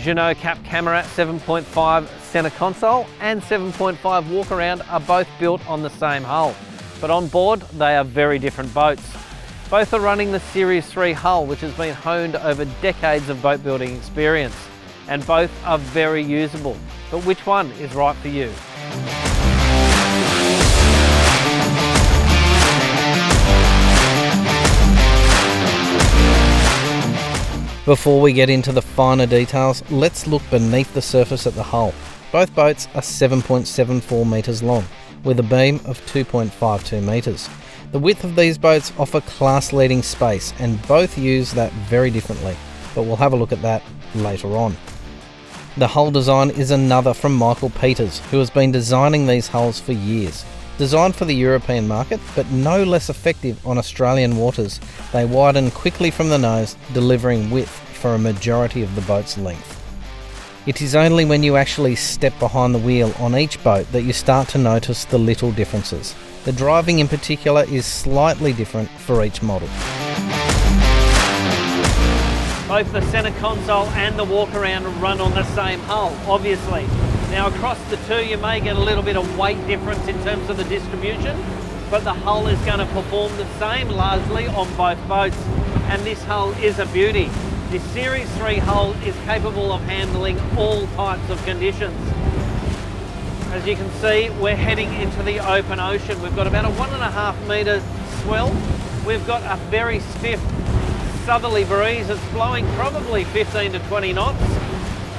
Jeanneau Cap Camarat 7.5 centre console and 7.5 walk around are both built on the same hull, but on board they are very different boats. Both are running the Series 3 hull, which has been honed over decades of boat building experience, and both are very usable. But which one is right for you? Before we get into the finer details, let's look beneath the surface at the hull. Both boats are 7.74 metres long, with a beam of 2.52 metres. The width of these boats offer class-leading space, and both use that very differently, but we'll have a look at that later on. The hull design is another from Michael Peters, who has been designing these hulls for years. Designed for the European market, but no less effective on Australian waters, they widen quickly from the nose, delivering width for a majority of the boat's length. It is only when you actually step behind the wheel on each boat that you start to notice the little differences. The driving in particular is slightly different for each model. Both the centre console and the walk around run on the same hull, obviously. Now across the two you may get a little bit of weight difference in terms of the distribution, but the hull is going to perform the same largely on both boats, and this hull is a beauty. This Series 3 hull is capable of handling all types of conditions. As you can see, we're heading into the open ocean. We've got about a 1.5 metre swell. We've got a very stiff southerly breeze. It's blowing probably 15 to 20 knots.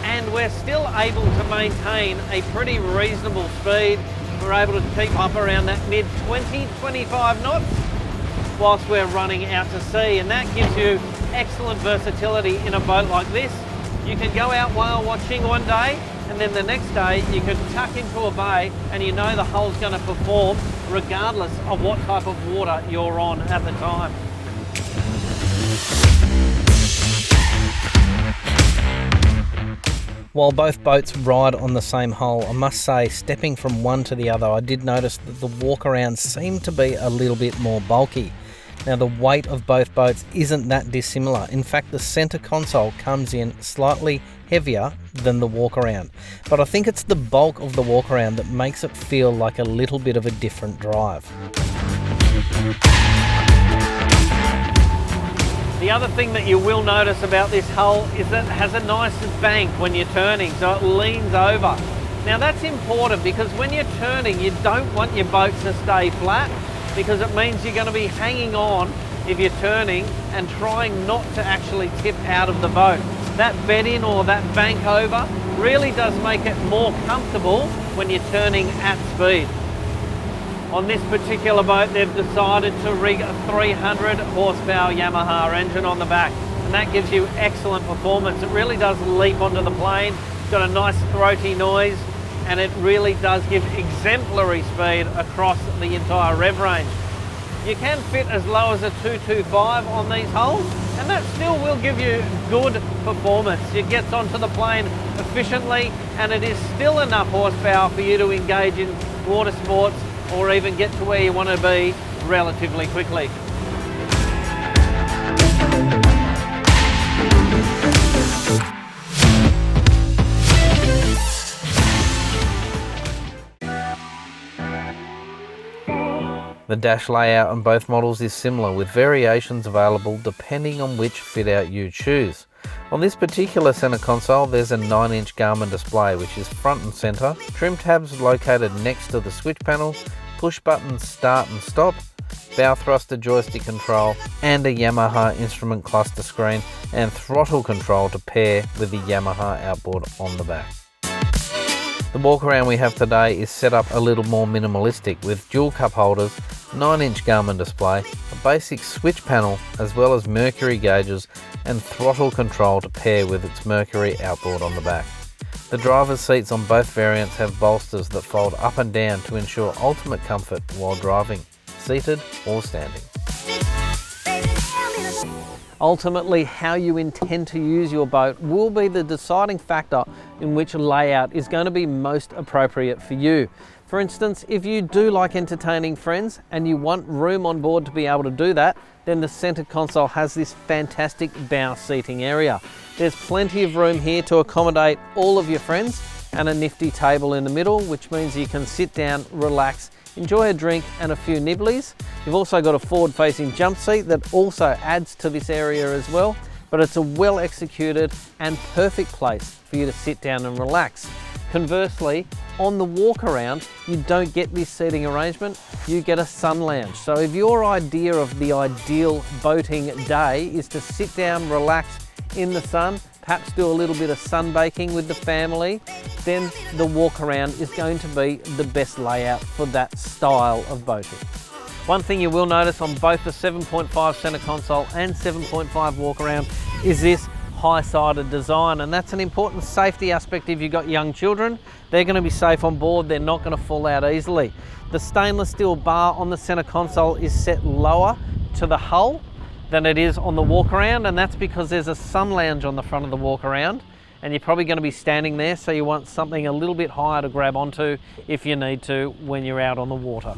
And we're still able to maintain a pretty reasonable speed. We're able to keep up around that mid 20-25 knots whilst we're running out to sea, and that gives you excellent versatility in a boat like this. You can go out whale watching one day, and then the next day you can tuck into a bay and you know the hull's going to perform regardless of what type of water you're on at the time. While both boats ride on the same hull, I must say, stepping from one to the other, I did notice that the walk-around seemed to be a little bit more bulky. Now, the weight of both boats isn't that dissimilar. In fact, the centre console comes in slightly heavier than the walk-around. But I think it's the bulk of the walk-around that makes it feel like a little bit of a different drive. The other thing that you will notice about this hull is that it has a nice bank when you're turning, so it leans over. Now that's important because when you're turning, you don't want your boat to stay flat, because it means you're going to be hanging on if you're turning and trying not to actually tip out of the boat. That bed in or that bank over really does make it more comfortable when you're turning at speed. On this particular boat, they've decided to rig a 300 horsepower Yamaha engine on the back, and that gives you excellent performance. It really does leap onto the plane. It's got a nice throaty noise, and it really does give exemplary speed across the entire rev range. You can fit as low as a 225 on these hulls, and that still will give you good performance. It gets onto the plane efficiently, and it is still enough horsepower for you to engage in water sports or even get to where you want to be relatively quickly. The dash layout on both models is similar, with variations available depending on which fit out you choose. On this particular centre console, there's a 9-inch Garmin display which is front and centre, trim tabs located next to the switch panel, push buttons start and stop, bow thruster joystick control, and a Yamaha instrument cluster screen and throttle control to pair with the Yamaha outboard on the back. The walk around we have today is set up a little more minimalistic, with dual cup holders, 9-inch Garmin display, a basic switch panel, as well as mercury gauges and throttle control to pair with its mercury outboard on the back. The driver's seats on both variants have bolsters that fold up and down to ensure ultimate comfort while driving, seated or standing. Ultimately, how you intend to use your boat will be the deciding factor in which layout is going to be most appropriate for you. For instance, if you do like entertaining friends and you want room on board to be able to do that, then the center console has this fantastic bow seating area. There's plenty of room here to accommodate all of your friends and a nifty table in the middle, which means you can sit down, relax, enjoy a drink and a few nibblies. You've also got a forward-facing jump seat that also adds to this area as well, but it's a well executed and perfect place for you to sit down and relax. Conversely, on the walk around, you don't get this seating arrangement, you get a sun lounge. So if your idea of the ideal boating day is to sit down, relax in the sun, perhaps do a little bit of sunbaking with the family, then the walk around is going to be the best layout for that style of boating. One thing you will notice on both the 7.5 center console and 7.5 walk around is this high-sided design, and that's an important safety aspect. If you've got young children, they're going to be safe on board, they're not going to fall out easily. The stainless steel bar on the center console is set lower to the hull than it is on the walk around, and that's because there's a sun lounge on the front of the walk around, and you're probably going to be standing there, so you want something a little bit higher to grab onto if you need to when you're out on the water.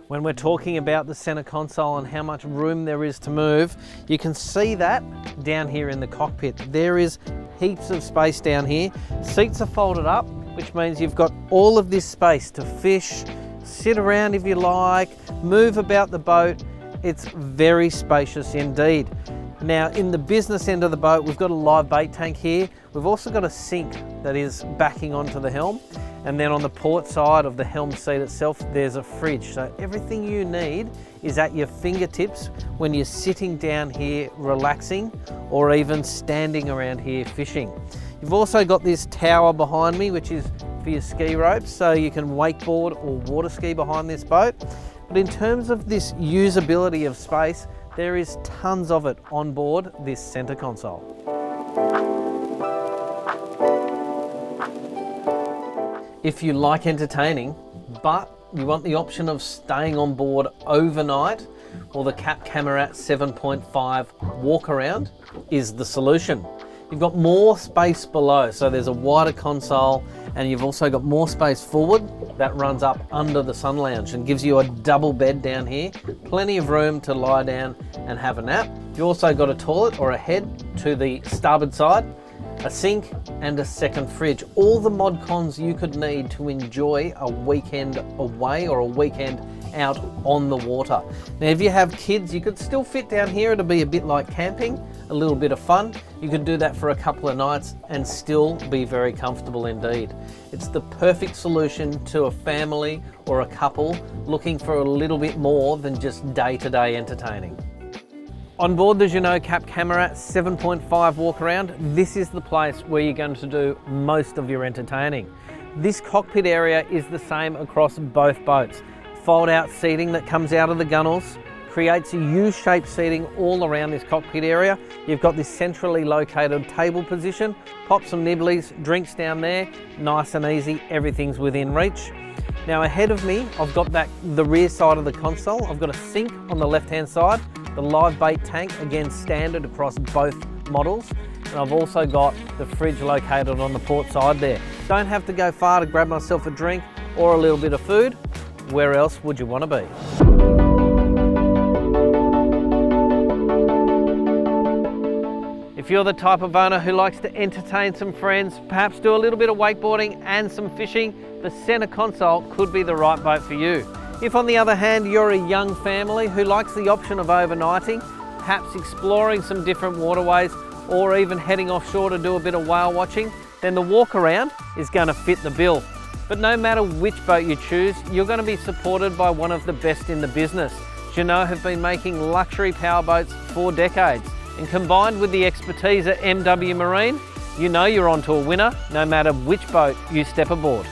When we're talking about the center console and how much room there is to move, you can see that down here in the cockpit. There is heaps of space down here. Seats are folded up, which means you've got all of this space to fish, sit around if you like, move about the boat. It's very spacious indeed. Now, in the business end of the boat, we've got a live bait tank here. We've also got a sink that is backing onto the helm. And then on the port side of the helm seat itself, there's a fridge. So everything you need is at your fingertips when you're sitting down here relaxing or even standing around here fishing. You've also got this tower behind me, which is for your ski ropes, so you can wakeboard or water ski behind this boat. But in terms of this usability of space, there is tons of it on board this center console. If you like entertaining, but you want the option of staying on board overnight, well, the Cap Camarat 7.5 walk around is the solution. You've got more space below, so there's a wider console, and you've also got more space forward that runs up under the sun lounge and gives you a double bed down here. Plenty of room to lie down and have a nap. You've also got a toilet or a head to the starboard side, a sink and a second fridge. All the mod cons you could need to enjoy a weekend away or a weekend out on the water. Now, if you have kids, you could still fit down here. It'll be a bit like camping, a little bit of fun. You could do that for a couple of nights and still be very comfortable indeed. It's the perfect solution to a family or a couple looking for a little bit more than just day-to-day entertaining. On board the Jeanneau Cap Camarat 7.5 walk around, this is the place where you're going to do most of your entertaining. This cockpit area is the same across both boats. Fold out seating that comes out of the gunnels creates a U-shaped seating all around this cockpit area. You've got this centrally located table position, pop some nibblies, drinks down there, nice and easy, everything's within reach. Now ahead of me, I've got the rear side of the console. I've got a sink on the left-hand side, the live bait tank, again standard across both models, and I've also got the fridge located on the port side there. Don't have to go far to grab myself a drink or a little bit of food. Where else would you want to be? If you're the type of owner who likes to entertain some friends, perhaps do a little bit of wakeboarding and some fishing, the center console could be the right boat for you. If on the other hand, you're a young family who likes the option of overnighting, perhaps exploring some different waterways or even heading offshore to do a bit of whale watching, then the walk around is going to fit the bill. But no matter which boat you choose, you're going to be supported by one of the best in the business. Jeanneau have been making luxury powerboats for decades, and combined with the expertise at MW Marine, you know you're onto a winner no matter which boat you step aboard.